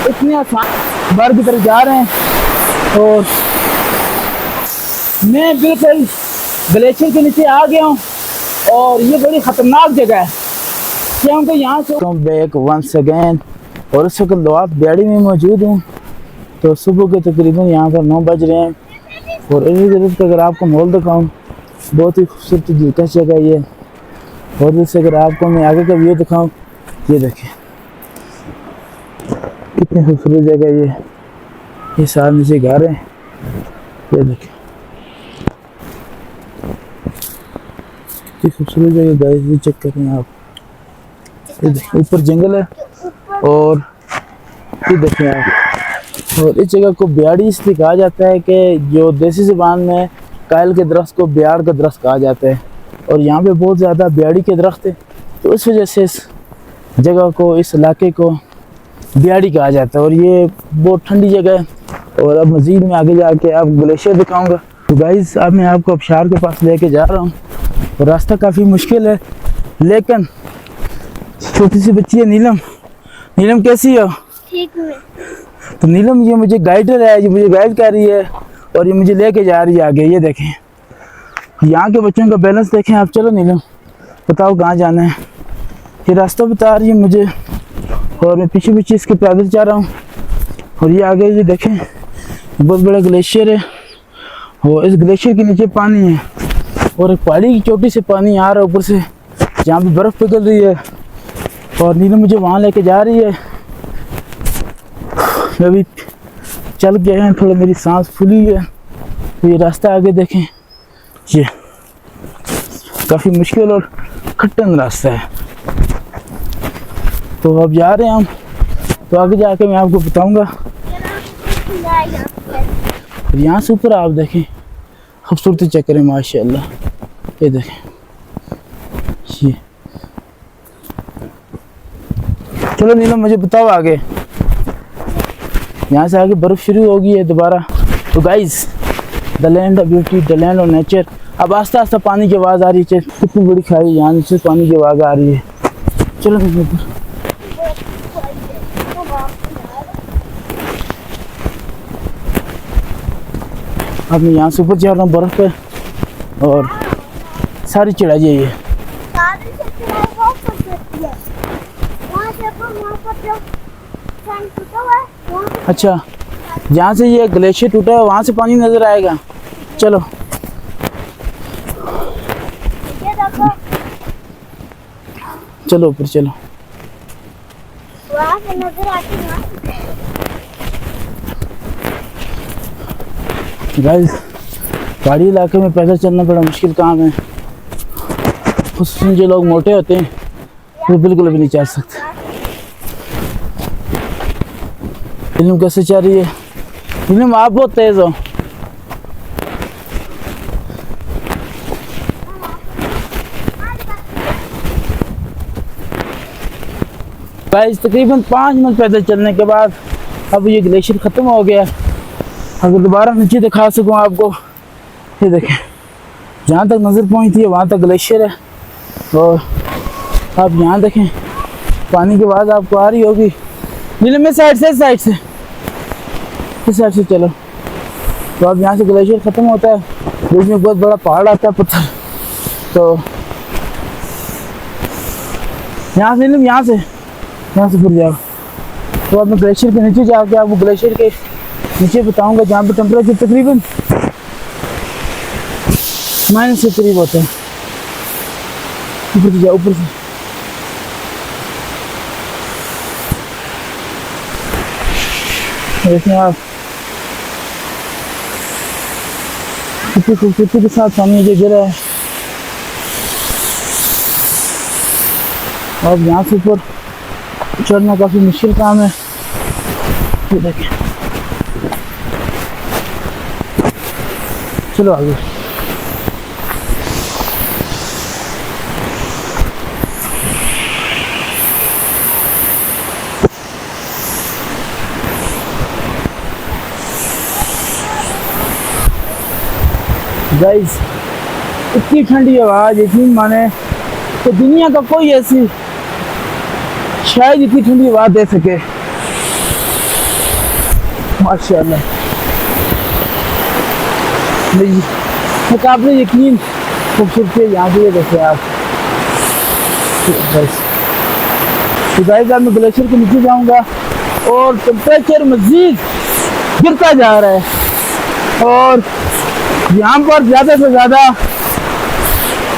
इतने आसान बाहर की तरफ जा रहे हैं और मैं बिल्कुल ग्लेशियर के नीचे आ गया हूँ और ये बड़ी ख़तरनाक जगह है क्योंकि यहाँ से बैक वंस अगेन। और इस वक्त लोआत ब्याड़ी में मौजूद हूँ। तो सुबह के तकरीबन यहाँ पर 9 बज रहे हैं और इसी तरह से अगर आपको माहौल दिखाऊँ, बहुत ही खूबसूरत दिलकश जगह ये। और जैसे अगर आपको मैं आगे का व्यू दिखाऊँ, ये देखें कितनी खूबसूरत जगह ये सामने से घर है, ये देखें कितनी खूबसूरत जगह गाइस, ये चेक करें आप। ये देखें ऊपर जंगल है और ये देखें आप। और इस जगह को ब्याड़ी इसलिए कहा जाता है कि जो देसी ज़बान में कायल के दरख्त को ब्याड़ का दरख्त कहा जाता है और यहाँ पे बहुत ज़्यादा ब्याड़ी के दरख्त है, तो इस वजह से इस जगह को, इस इलाके को ब्याड़ी कहा जाता है। और ये बहुत ठंडी जगह है। और अब मज़ीद में आगे जाके आप ग्लेशियर दिखाऊंगा। तो गाइस अब मैं आपको आबशार के पास लेके जा रहा हूँ और रास्ता काफ़ी मुश्किल है, लेकिन छोटी सी बच्ची है नीलम। नीलम कैसी हो? ठीक है। तो नीलम ये मुझे गाइडर है, ये मुझे गाइड कर रही है और ये मुझे लेके जा रही है आगे। ये देखें यहाँ के बच्चों का बैलेंस देखें आप। चलो नीलम बताओ कहाँ जाना है। ये रास्ता बता रही है मुझे और मैं पीछे पीछे इसके पैदल जा रहा हूँ। और ये आगे ये देखें बहुत बड़ा ग्लेशियर है और इस ग्लेशियर के नीचे पानी है और एक पहाड़ी की चोटी से पानी आ रहा है ऊपर से, जहाँ पे बर्फ़ पिघल रही है। और नीलम मुझे वहाँ लेके जा रही है। मैं अभी चल गए हैं, थोड़ा मेरी सांस फूली है। तो ये रास्ता आगे देखें, ये काफ़ी मुश्किल और कठिन रास्ता है। तो अब जा रहे हैं हम, तो आगे जाके मैं आपको बताऊंगा। यहाँ से ऊपर आप देखें खूबसूरती चेक करें माशाल्लाह। ये देखें ये। चलो नीलम मुझे बताओ आगे। यहाँ से आगे बर्फ़ शुरू हो गई है दोबारा। तो guys the land of beauty, the land of nature. अब आस्ता आस्ता पानी की आवाज़ आ रही है, कितनी बड़ी खाई, यहाँ से पानी की आवाज़ आ रही है। चलो नीलम अब मैं यहाँ से ऊपर जा रहा हूँ बर्फ़ पे और सारी चढ़ाई है ये। अच्छा जहाँ से ये ग्लेशियर टूटा है वहाँ से पानी नज़र आएगा। चलो चलो ऊपर चलो। वहाँ से नजर आती है। गाइस पहाड़ी इलाके में पैदल चलना बड़ा मुश्किल काम है। खुसूसन जो लोग मोटे होते हैं वो बिल्कुल भी नहीं चल सकते। नीलम कैसे चल रही है? नीलम आप बहुत तेज हो। गाइस तकरीबन 5 मिनट पैदल चलने के बाद अब ये ग्लेशियर ख़त्म हो गया। अगर दोबारा नीचे दिखा सकूँ आपको, ये देखें जहाँ तक नज़र पहुँचती है वहाँ तक ग्लेशियर है। और आप यहाँ देखें पानी की आवाज़ आपको आ रही होगी। नीलम में साइड से इस साइड से चलो। तो अब यहाँ से ग्लेशियर ख़त्म होता है, बीच में बहुत बड़ा पहाड़ आता है पत्थर। तो यहाँ से नीलम यहाँ से फिर जाओ। तो अब मैं ग्लेशियर के नीचे जाके आपको ग्लेशियर के नीचे बताऊंगा जहाँ पे टेम्परेचर तकरीबन माइनस के करीब होता है। ऊपर से जाओ, ऊपर से देखें आप कितनी खूबसूरती के साथ पानी ये गिरा है। अब यहाँ से ऊपर चढ़ना काफ़ी मुश्किल काम है। ये देखें चलो आगे। गाइस इतनी ठंडी आवाज़, यकीन माने तो दुनिया का कोई ऐसी शायद इतनी ठंडी आवाज़ दे सके। माशाल्लाह। नहीं, मुकाबले यकीन खूबसूरती है यहाँ की, ये देखिए आप। बस तो गाइस अब मैं ग्लेशियर के नीचे जाऊंगा और टेम्परेचर मजीद गिरता जा रहा है और यहाँ पर ज़्यादा से ज़्यादा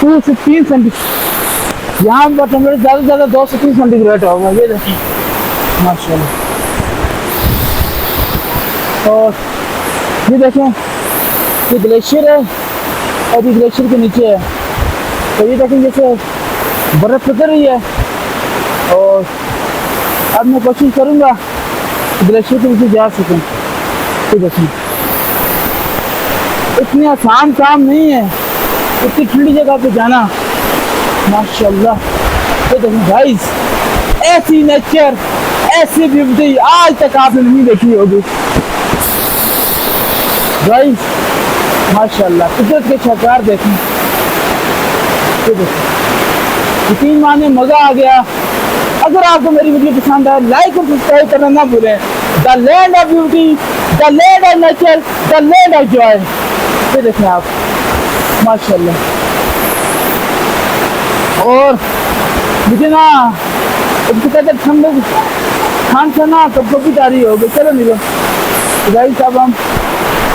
2 से 3 सेंटीग्रेड, यहाँ पर टेम्परेचर ज़्यादा से ज़्यादा 2 से 3 सेंटीग्रेड होगा। ये देखिए माशाल्लाह। और ये देखें, ये ग्लेशियर है और ये ग्लेशियर के नीचे है। तो ये देखें जैसे बर्फ़ पिघल रही है और अब मैं कोशिश करूँगा ग्लेशियर के नीचे जा सकूँ। तो देखें इतनी आसान काम नहीं है इतनी ठंडी जगह पे जाना, माशाल्लाह। तो देखें गाइस, ऐसी नेचर, ऐसी ब्यूटी आज तक आपने नहीं देखी होगी गाइस, माशाल्लाह। कुदरत के शाहकार देखें, ये देखें, यकीन माने मज़ा आ गया। अगर आपको मेरी वीडियो पसंद आए लाइक और सब्सक्राइब करना ना भूलें। The land of beauty, the land of nature, the land of Joy. ये देखें आप, माशाल्लाह। और मुझे ना इसके कहते ठंड से ना कब कभी तारी हो गई। चलो मिलो तो भाई साहब, हम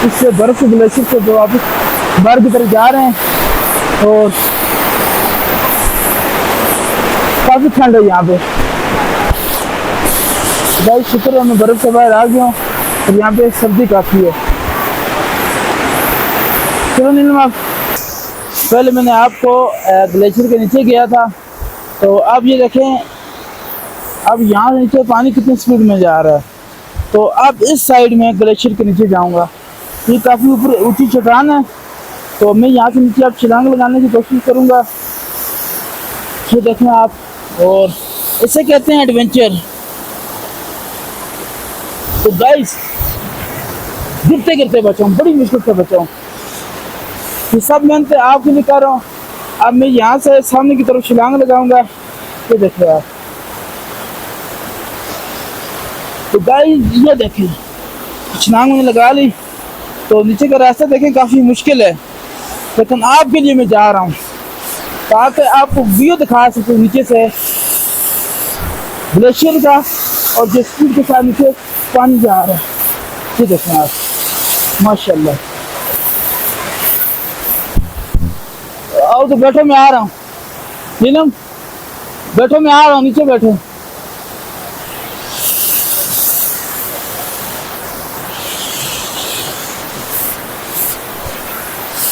इससे बर्फ से ग्लेशियर से जो वापस बाहर की तरफ जा रहे हैं और काफ़ी ठंड है यहाँ पे भाई। शुक्र है मैं बर्फ से बाहर आ गया हूँ और यहाँ पे सर्दी काफ़ी है। चलो नीलम, पहले मैंने आपको ग्लेशियर के नीचे गया था, तो अब ये देखें अब यहाँ नीचे पानी कितनी स्पीड में जा रहा है। तो अब इस साइड में ग्लेशियर के नीचे जाऊँगा। ये काफ़ी ऊपर ऊंची चट्टान है, तो मैं यहाँ से नीचे अब छलांग लगाने की कोशिश करूँगा। ये देखें आप, और इसे कहते हैं एडवेंचर। तो गाइस, गिरते गिरते बचाऊँ, बड़ी मुश्किल से बचाऊँ, ये सब मेहनत आपके लिए कर रहा हूँ। अब मैं यहाँ से सामने की तरफ छलांग लगाऊंगा। ये देखिए आप, तो गाइस ये देखें छलांग मैंने लगा ली। तो नीचे का रास्ता देखें काफ़ी मुश्किल है, लेकिन आपके लिए मैं जा रहा हूँ ताकि आपको व्यू दिखा सकूँ नीचे से ग्लेशियर का और जिस स्पीड के साथ नीचे पानी जा रहा है। ये देखें आप, माशाल्लाह। आओ तो बैठो, मैं आ रहा हूँ। नीलम बैठो, मैं आ रहा हूँ, नीचे बैठो।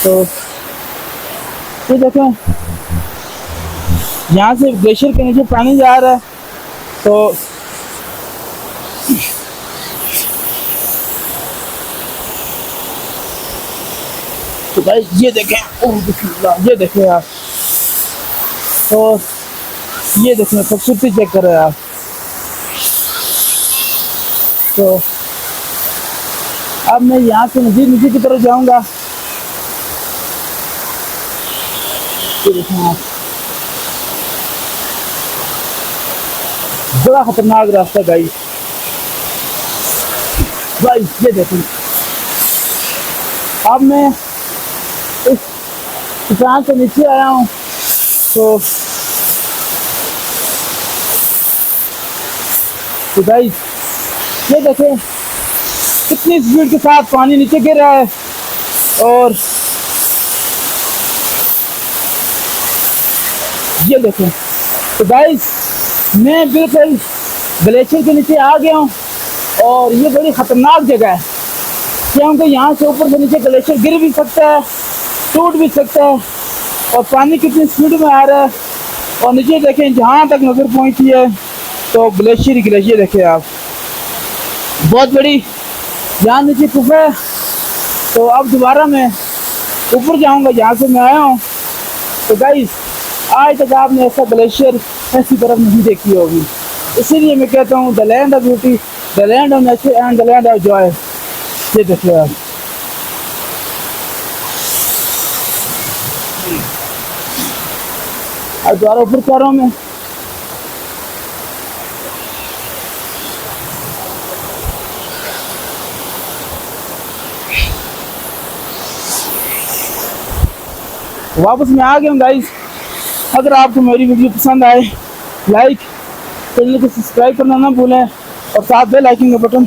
तो ये देखें यहाँ से ग्लेशियर के नीचे पानी जा रहा है। तो भाई ये देखें, ओह बिस्मिल्लाह, ये देखें आप, और ये देखें खूबसूरती चेक कर रहे हैं आप। तो अब मैं यहाँ से मज़ीद नीचे की तरफ जाऊँगा। ये देखें आप, बड़ा खतरनाक रास्ता गाइस। ये देखें, अब मैं इस चट्टान से नीचे आया हूँ। तो गाइस ये देखें कितनी स्पीड के साथ पानी नीचे गिर रहा है। और ये देखें, तो गाइस मैं बिल्कुल ग्लेशियर के नीचे आ गया हूँ और ये बड़ी ख़तरनाक जगह है क्योंकि यहाँ से ऊपर से नीचे ग्लेशियर गिर भी सकता है, टूट भी सकता है, और पानी कितनी स्पीड में आ रहा है। और नीचे देखें, जहाँ तक नज़र पहुँची है तो ग्लेशियर देखें आप, बहुत बड़ी यहाँ नीचे गुफा है। तो अब दोबारा मैं ऊपर जाऊँगा जहाँ से मैं आया हूँ। तो गाइस आज तक आपने ऐसा ग्लेशियर ऐसी तरफ नहीं देखी होगी, इसीलिए मैं कहता हूँ the land of beauty, the land of nature and the land of Joy. ये देखिए आप, अब दोबारा ऊपर जा रहा हूँ मैं। वापस मैं आ गया हूँ गाइस। अगर आपको मेरी वीडियो पसंद आए, लाइक, चैनल को सब्सक्राइब करना ना भूलें और साथ बेल आइकन का बटन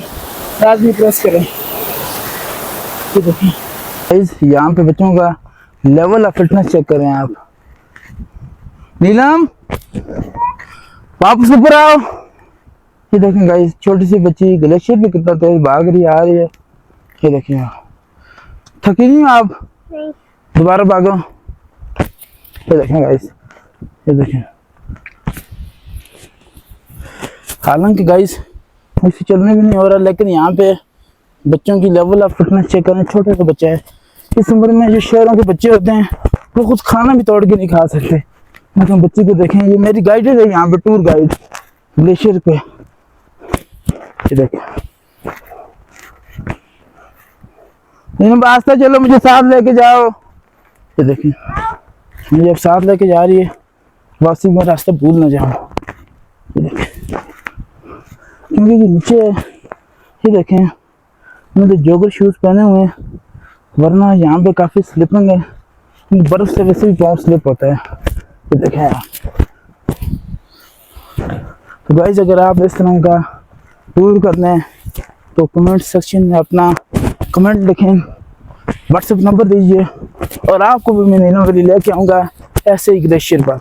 लाजमी प्रेस करें। ये देखिए गाइस, यहाँ पे बच्चों का लेवल ऑफ फिटनेस चेक करें आप। नीलम वापस ऊपर आओ। ये देखें गाइस, छोटी सी बच्ची ग्लेशियर पे कितना तेज भाग रही आ रही है। ये देखिए, थकी नहीं आप? नहीं। दोबारा भागो। ये देखें गाइस, ये देखें। हालांकि गाइस मुझसे चलने भी नहीं हो रहा, लेकिन यहाँ पे बच्चों की लेवल ऑफ फिटनेस चेक करें। छोटे से बच्चे हैं, इस उम्र में जो शहरों के बच्चे होते हैं वो कुछ खाना भी तोड़ के नहीं खा सकते। मतलब बच्चे को देखें, ये मेरी गाइड है यहाँ पे, टूर गाइड ग्लेशियर पे। ये देखें, रास्ता चलो, मुझे साथ लेके जाओ। ये देखें, मुझे अब साथ लेके जा रही है, वापसी में रास्ता भूल ना जाऊं। ये देखें, क्योंकि ये नीचे है। ये देखें, मैंने जॉगर शूज पहने हुए हैं, वरना यहाँ पे काफी स्लिपिंग है। बर्फ से वैसे भी पाँव स्लिप होता है। ये देखें यार। तो गाइस, अगर आप इस तरह का टूर करना है तो कमेंट सेक्शन में अपना कमेंट लिखें, व्हाट्सएप नंबर दीजिए और आपको भी मैं नीलम वैली लेके आऊँगा ऐसे ही ग्लेशियर पर।